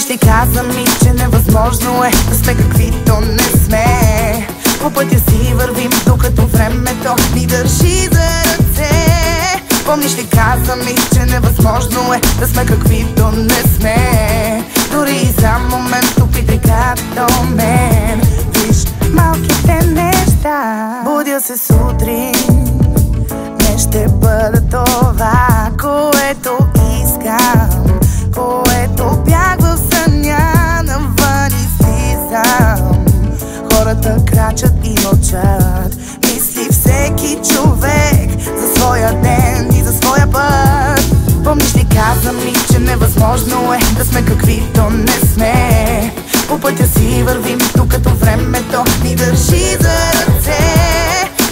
Помниш ли, каза ми, че невъзможно е да сме каквито не сме. По пътя си вървим, докато времето ни държи за ръце. Помниш ли, каза ми, че невъзможно е да сме каквито не сме. Дори и за момент опитай като мен. Виж малките неща. Будя се сутрин, не ще бъда това, което искам, което бях в съня, навън излизам. Хората крачат и мълчат, мисли всеки човек за своя ден и за своя път. Помниш ли, каза ми, че невъзможно е да сме каквито не сме. По пътя си вървим, докато времето ни държи за ръце.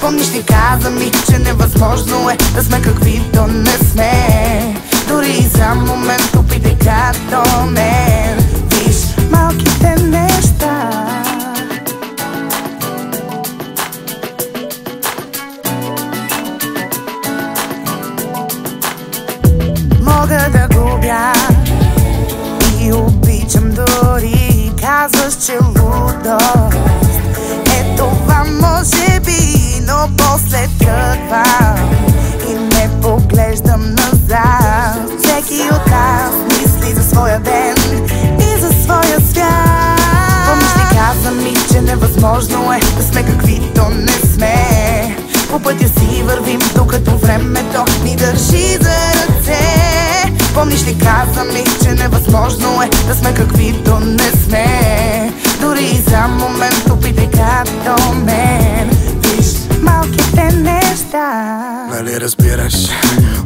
Помниш ли, каза ми, че невъзможно е да сме каквито не сме. Дори и за момент опитай като мен. Виж малките неща. Мога да губя и обичам дори. Казваш, че лудост е това може би, но после тръгвам и не поглеждам назад. Всеки от нас мисли за своя ден и за своя свят. Помниш ли, каза ми, че невъзможно е да сме каквито не сме. По пътя си вървим, докато времето ни държи за ръце. Помниш ли, каза ми, че невъзможно е да сме каквито не сме. Дори и за момент опитай като мен. Виж малките неща. Нали разбираш,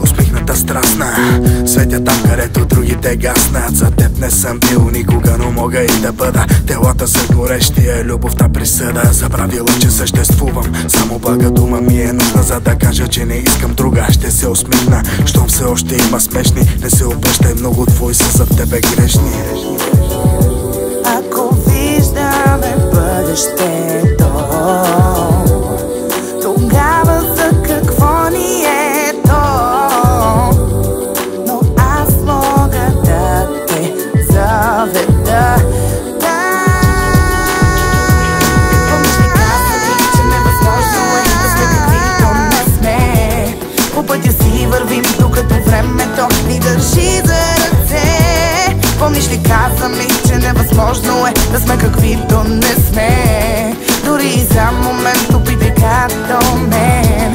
усмихната страстна светя там, където другите гаснат. За теб не съм бил никога, но мога и да бъда. Телата са горещи, е любовта присъда. Забравила, че съществувам, само блага дума ми е нужна, за да кажа, че не искам друга. Ще се усмихна, щом все още има смешни. Не се обръщай, много твои са за тебе грешни. Ако виждаме бъдещето, тогава за какво ни е то? Но аз мога да те заведа. Помниш ли, каза ми, че невъзможно е да сме каквито не сме. По пътя си вървим, докато времето ни държи за ръце. Помниш ли, каза ми, че невъзможно е да сме каквито не сме. Дори и за момент опитай като мен.